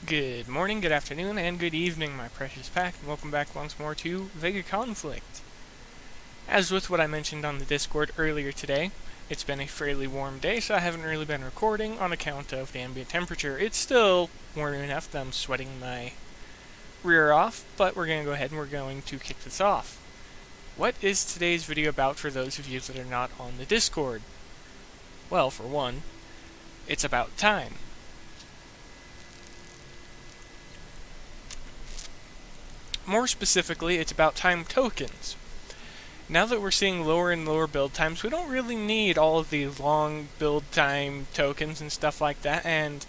Good morning, good afternoon, and good evening, my precious pack, and welcome back once more to VEGA Conflict. As with what I mentioned on the Discord earlier today, it's been a fairly warm day, so I haven't really been recording on account of the ambient temperature. It's still warm enough that I'm sweating my rear off, but we're going to go ahead and we're going to kick this off. What is today's video about for those of you that are not on the Discord? Well, for one, it's about time. More specifically, it's about time tokens. Now that we're seeing lower and lower build times, we don't really need all of the long build time tokens and stuff like that, and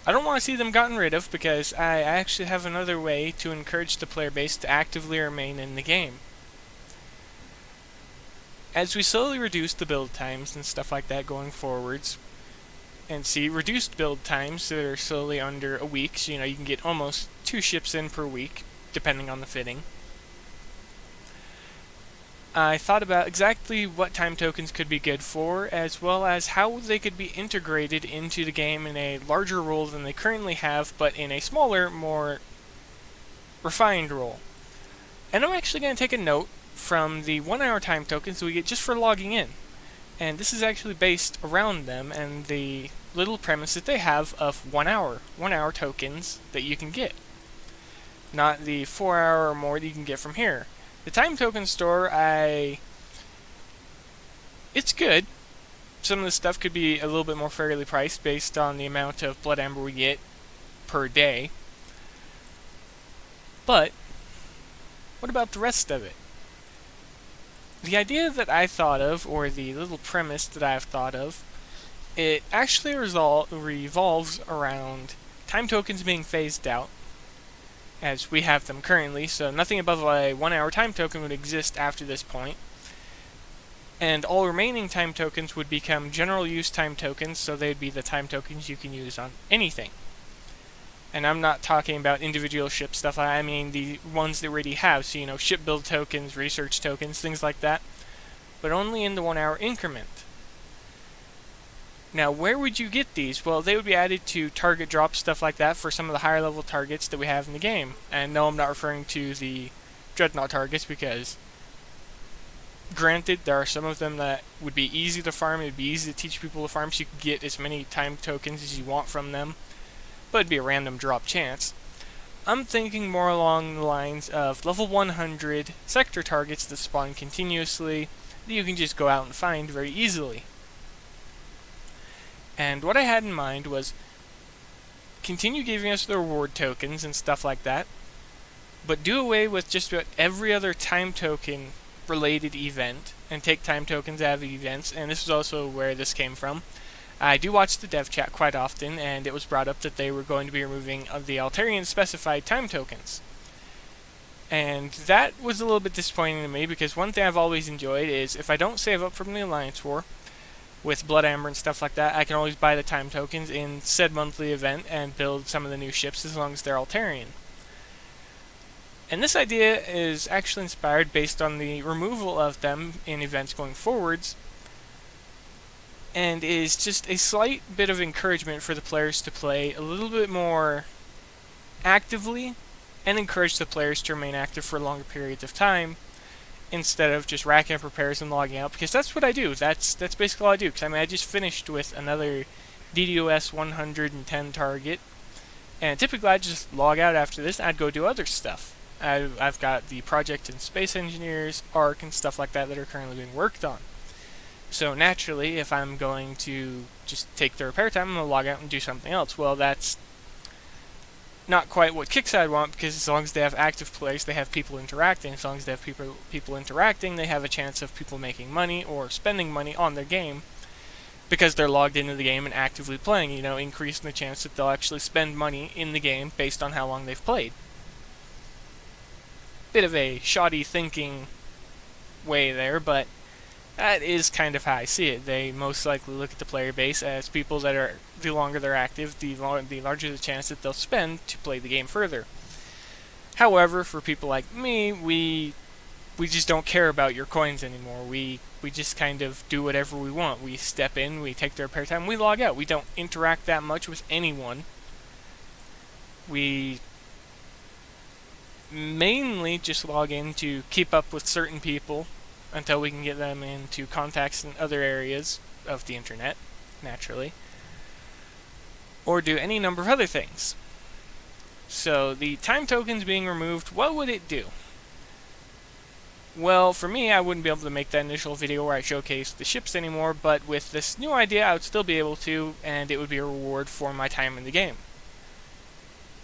I don't want to see them gotten rid of because I actually have another way to encourage the player base to actively remain in the game. As we slowly reduce the build times and stuff like that going forwards, and see reduced build times that are slowly under a week, so you can get almost 2 ships in per week, depending on the fitting. I thought about exactly what time tokens could be good for, as well as how they could be integrated into the game in a larger role than they currently have, but in a smaller, more refined role. And I'm actually going to take a note from the 1-hour time tokens we get just for logging in. And this is actually based around them and the little premise that they have of 1 hour tokens that you can get. Not the 4-hour or more that you can get from here. The time token store, it's good. Some of the stuff could be a little bit more fairly priced based on the amount of blood amber we get per day. But what about the rest of it? The idea that I thought of, or the little premise that I've thought of, it actually revolves around time tokens being phased out, as we have them currently, so nothing above a 1-hour time token would exist after this point. And all remaining time tokens would become general use time tokens, so they'd be the time tokens you can use on anything. And I'm not talking about individual ship stuff, I mean the ones that we already have, so ship build tokens, research tokens, things like that, but only in the 1-hour increment. Now, where would you get these? Well, they would be added to target drop, stuff like that, for some of the higher level targets that we have in the game. And no, I'm not referring to the Dreadnought targets, because granted, there are some of them that would be easy to farm, it would be easy to teach people to farm, so you could get as many time tokens as you want from them, but it'd be a random drop chance. I'm thinking more along the lines of level 100 sector targets that spawn continuously, that you can just go out and find very easily. And what I had in mind was continue giving us the reward tokens and stuff like that, but do away with just about every other time token related event and take time tokens out of the events. And this is also where this came from. I do watch the dev chat quite often, and it was brought up that they were going to be removing the Altarian specified time tokens. And that was a little bit disappointing to me, because one thing I've always enjoyed is if I don't save up from the Alliance War with blood amber and stuff like that, I can always buy the time tokens in said monthly event and build some of the new ships as long as they're Altarian. And this idea is actually inspired based on the removal of them in events going forwards, and is just a slight bit of encouragement for the players to play a little bit more actively and encourage the players to remain active for longer periods of time, instead of just racking up repairs and logging out, because that's what I do. That's basically all I do, because I just finished with another DDoS 110 target, and typically I'd just log out after this and I'd go do other stuff. I've got the project and space engineers, ARC, and stuff like that are currently being worked on. So naturally, if I'm going to just take the repair time, I'm going to log out and do something else. Well, that's not quite what Kickside want, because as long as they have active players, they have people interacting. As long as they have people interacting, they have a chance of people making money or spending money on their game, because they're logged into the game and actively playing, increasing the chance that they'll actually spend money in the game based on how long they've played. Bit of a shoddy thinking way there, but that is kind of how I see it. They most likely look at the player base as people that are, the longer they're active, the larger the chance that they'll spend to play the game further. However, for people like me, we just don't care about your coins anymore. We just kind of do whatever we want. We step in, we take the repair time, we log out. We don't interact that much with anyone. We mainly just log in to keep up with certain people until we can get them into contacts in other areas of the internet, naturally, or do any number of other things. So the time tokens being removed, what would it do? Well, for me, I wouldn't be able to make that initial video where I showcased the ships anymore, but with this new idea, I would still be able to, and it would be a reward for my time in the game.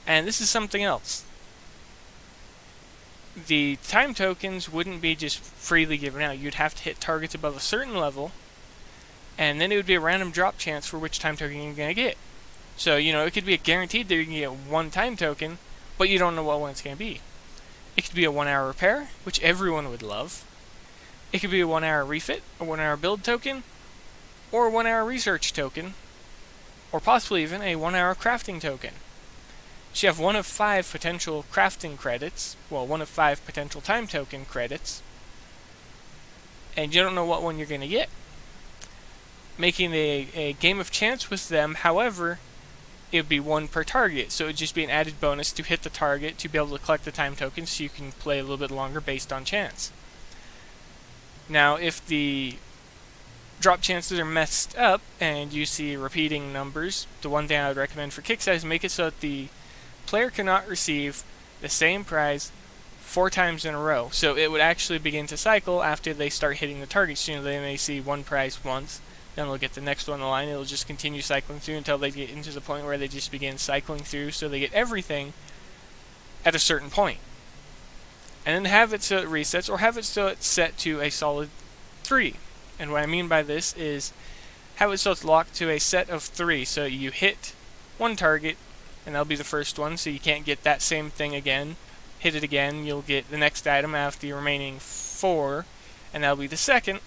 And this is something else. The time tokens wouldn't be just freely given out. You'd have to hit targets above a certain level, and then it would be a random drop chance for which time token you're going to get. So, it could be guaranteed that you can get one time token, but you don't know what one it's going to be. It could be a 1 hour repair, which everyone would love. It could be a 1 hour refit, a 1 hour build token, or a 1 hour research token, or possibly even a 1 hour crafting token. So you have 1 of 5 potential crafting credits, well, 1 of 5 potential time token credits, and you don't know what one you're going to get. Making a game of chance with them, however, it would be 1 per target, so it would just be an added bonus to hit the target to be able to collect the time tokens so you can play a little bit longer based on chance. Now, if the drop chances are messed up and you see repeating numbers, the one thing I would recommend for kick size is make it so that the player cannot receive the same prize 4 times in a row. So it would actually begin to cycle after they start hitting the targets. They may see one prize once, then they'll get the next one in the line. It'll just continue cycling through until they get into the point where they just begin cycling through, so they get everything at a certain point. And then have it so it resets, or have it so it's set to a solid 3. And what I mean by this is have it so it's locked to a set of 3. So you hit one target, and that'll be the first one, so you can't get that same thing again. Hit it again, you'll get the next item after the remaining 4, and that'll be the second.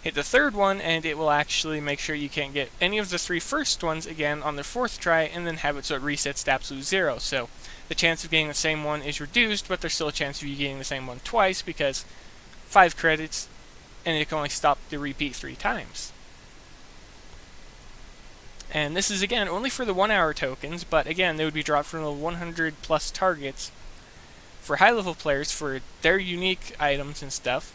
Hit the third one, and it will actually make sure you can't get any of the 3 first ones again on the 4th try, and then have it so it resets to absolute 0. So the chance of getting the same one is reduced, but there's still a chance of you getting the same one twice, because 5 credits, and it can only stop the repeat 3 times. And this is, again, only for the 1 hour tokens, but again, they would be dropped from the 100 plus targets for high level players for their unique items and stuff.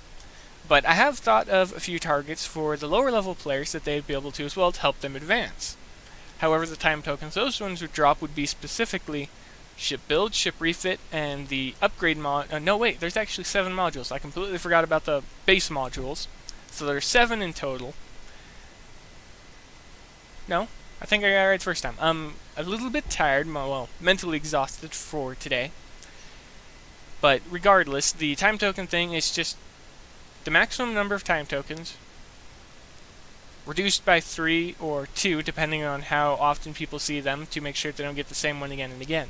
But I have thought of a few targets for the lower level players that they'd be able to as well to help them advance. However, the time tokens those ones would drop would be specifically ship build, ship refit, and the upgrade no wait, there's actually 7 modules. I completely forgot about the base modules. So there's 7 in total. No, I think I got it right the first time. I'm a little bit tired, well, mentally exhausted for today. But regardless, the time token thing is just the maximum number of time tokens reduced by 3 or 2, depending on how often people see them, to make sure they don't get the same one again and again.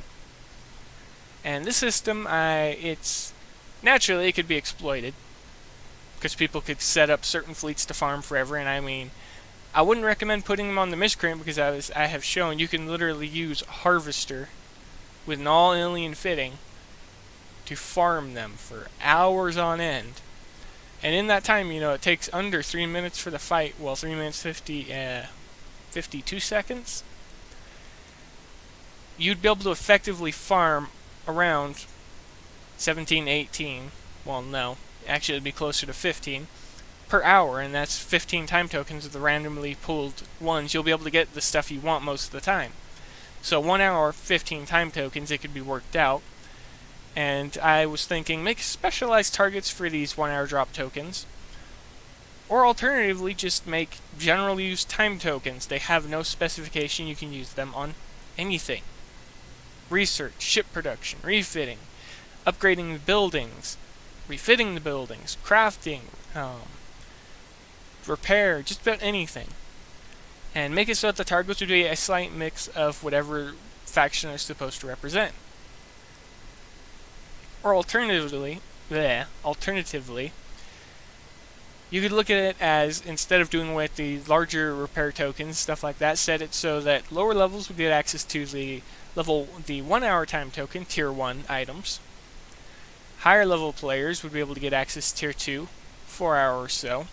And this system, it's naturally it could be exploited, because people could set up certain fleets to farm forever. And I mean, I wouldn't recommend putting them on the miscreant, because I have shown you can literally use a harvester with an all-alien fitting to farm them for hours on end. And in that time, it takes under 3 minutes for the fight. Well, 3 minutes 52 seconds. You'd be able to effectively farm around 17, 18. Well, no. Actually, it'd be closer to 15 per hour, and that's 15 time tokens of the randomly pulled ones. You'll be able to get the stuff you want most of the time. So 1 hour, 15 time tokens, it could be worked out. And I was thinking, make specialized targets for these 1 hour drop tokens. Or alternatively, just make general use time tokens. They have no specification, you can use them on anything. Research, ship production, refitting, upgrading the buildings, refitting the buildings, crafting, repair, just about anything. And make it so that the targets would be a slight mix of whatever faction they're supposed to represent. Or alternatively, you could look at it as, instead of doing away with the larger repair tokens, stuff like that, set it so that lower levels would get access to the 1 hour time token, tier 1 items. Higher level players would be able to get access to tier 2, 4 hour or so.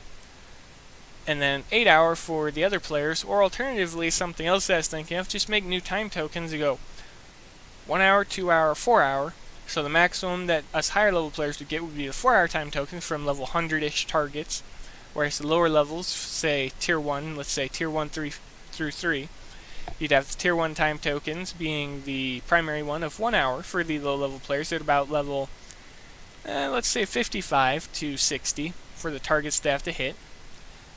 And then 8 hour for the other players, or alternatively, something else I was thinking of, just make new time tokens and go 1 hour, 2 hour, 4 hour. So the maximum that us higher level players would get would be the 4 hour time tokens from level 100-ish targets, whereas the lower levels, say tier 1, let's say tier 1 through 3, you'd have the tier 1 time tokens being the primary one of 1 hour for the low level players at about level, let's say 55 to 60 for the targets they have to hit.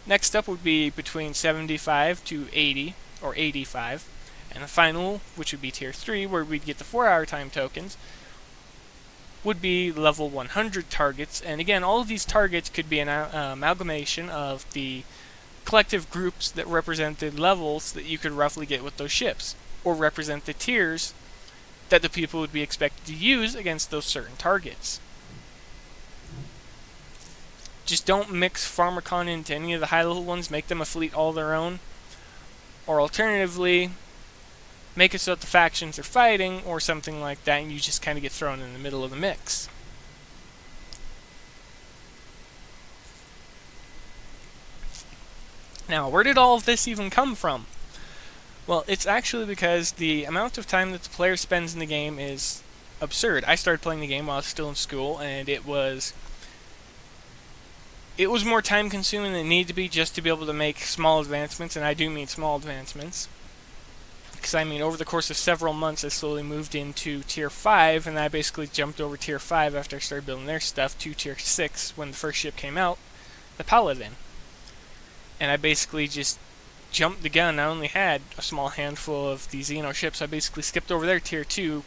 Next up would be between 75 to 80 or 85. And the final, which would be tier 3, where we'd get the 4 hour time tokens, would be level 100 targets. And again, all of these targets could be an amalgamation of the collective groups that represented levels that you could roughly get with those ships, or represent the tiers that the people would be expected to use against those certain targets. Just don't mix Pharmacon into any of the high level ones, make them a fleet all their own, or alternatively, make it so that the factions are fighting or something like that, and you just kind of get thrown in the middle of the mix. Now, where did all of this even come from? Well, it's actually because the amount of time that the player spends in the game is absurd. I started playing the game while I was still in school, and it was more time consuming than it needed to be just to be able to make small advancements, and I do mean small advancements. Because I mean, over the course of several months, I slowly moved into tier 5, and I basically jumped over tier 5 after I started building their stuff to tier 6 when the first ship came out, the Paladin. And I basically just jumped the gun. I only had a small handful of these Xeno ships. I basically skipped over their tier 2,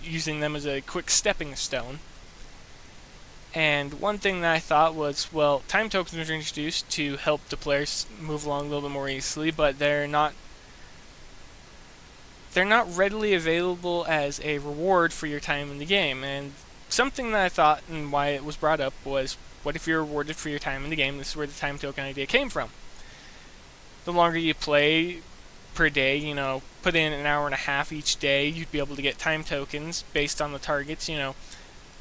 using them as a quick stepping stone. And one thing that I thought was, well, time tokens were introduced to help the players move along a little bit more easily, but they're not readily available as a reward for your time in the game. And something that I thought, and why it was brought up, was, what if you're rewarded for your time in the game? This is where the time token idea came from. The longer you play per day, put in an hour and a half each day, you'd be able to get time tokens based on the targets,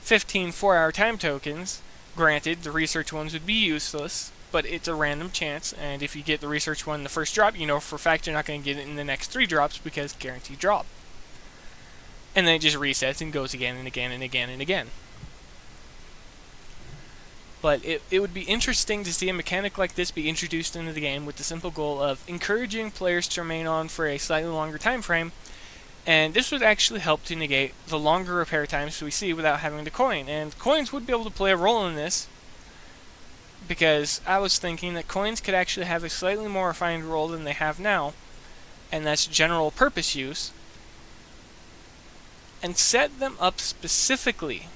15 4-hour time tokens. Granted, the research ones would be useless, but it's a random chance, and if you get the research one in the first drop, you know for a fact you're not going to get it in the next 3 drops because guaranteed drop. And then it just resets and goes again and again and again and again. But it would be interesting to see a mechanic like this be introduced into the game with the simple goal of encouraging players to remain on for a slightly longer time frame, and this would actually help to negate the longer repair times we see without having to coin. And coins would be able to play a role in this, because I was thinking that coins could actually have a slightly more refined role than they have now, and that's general purpose use, and set them up specifically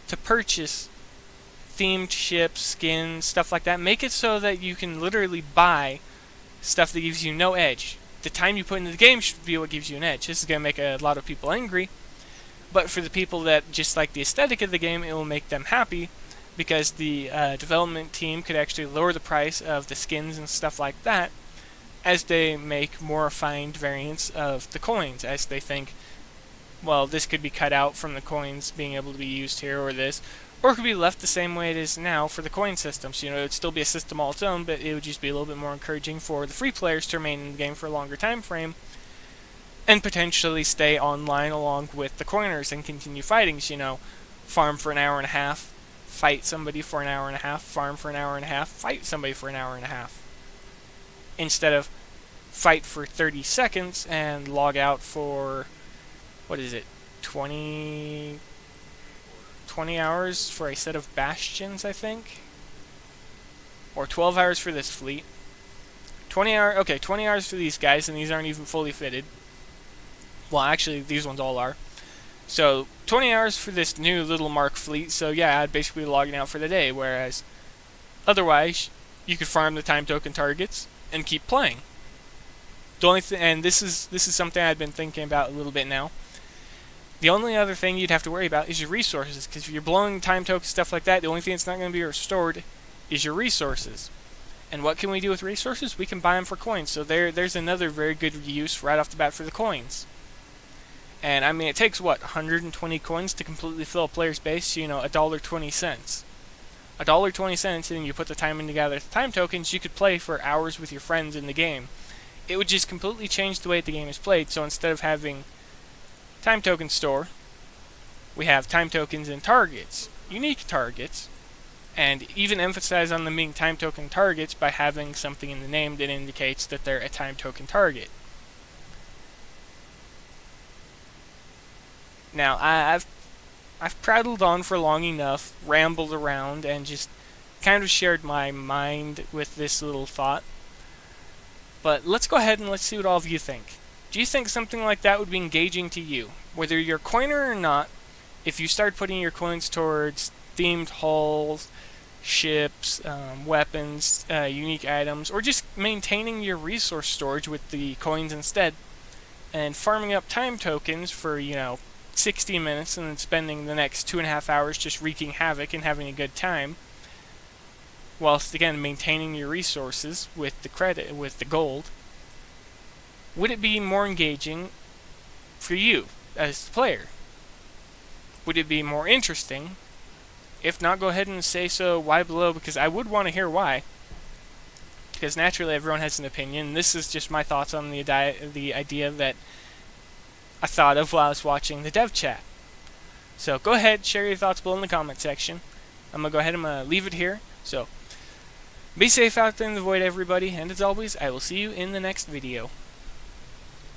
to purchase themed ships, skins, stuff like that. Make it so that you can literally buy stuff that gives you no edge. The time you put into the game should be what gives you an edge. This is going to make a lot of people angry, but for the people that just like the aesthetic of the game, it will make them happy, because the development team could actually lower the price of the skins and stuff like that as they make more refined variants of the coins, as they think, well, this could be cut out from the coins being able to be used here, or this, or it could be left the same way it is now for the coin system. So, it would still be a system all its own, but it would just be a little bit more encouraging for the free players to remain in the game for a longer time frame, and potentially stay online along with the coiners and continue fighting. Farm for an hour and a half, fight somebody for an hour and a half, farm for an hour and a half, fight somebody for an hour and a half. Instead of fight for 30 seconds and log out for, 20 hours for a set of bastions, I think? Or 12 hours for this fleet. 20 hours for these guys, and these aren't even fully fitted. Well, actually, these ones all are. So, 20 hours for this new little Mark fleet, so yeah, I'd basically be logging out for the day, whereas otherwise, you could farm the time token targets and keep playing. The only and this is something I've been thinking about a little bit now. The only other thing you'd have to worry about is your resources, because if you're blowing time tokens, stuff like that, the only thing that's not going to be restored is your resources. And what can we do with resources? We can buy them for coins, so there's another very good use right off the bat for the coins. And I mean, it takes, 120 coins to completely fill a player's base, $1.20. $1.20, and you put the time in to gather the time tokens, you could play for hours with your friends in the game. it would just completely change the way the game is played. So instead of having time token store, we have time tokens and targets, unique targets, and even emphasize on them being time token targets by having something in the name that indicates that they're a time token target. Now, I've prattled on for long enough, rambled around, and just kind of shared my mind with this little thought. But let's go ahead and let's see what all of you think. Do you think something like that would be engaging to you? Whether you're a coiner or not, if you start putting your coins towards themed hulls, ships, weapons, unique items, or just maintaining your resource storage with the coins instead, and farming up time tokens for, 60 minutes and then spending the next 2.5 hours just wreaking havoc and having a good time, whilst again maintaining your resources with the gold, would it be more engaging for you as the player? Would it be more interesting? If not, go ahead and say so why below, because I would want to hear why. Because naturally everyone has an opinion. This is just my thoughts on the idea that I thought of while I was watching the dev chat. So go ahead, share your thoughts below in the comment section. I'm going to go ahead and leave it here. So be safe out there in the void, everybody, and as always, I will see you in the next video.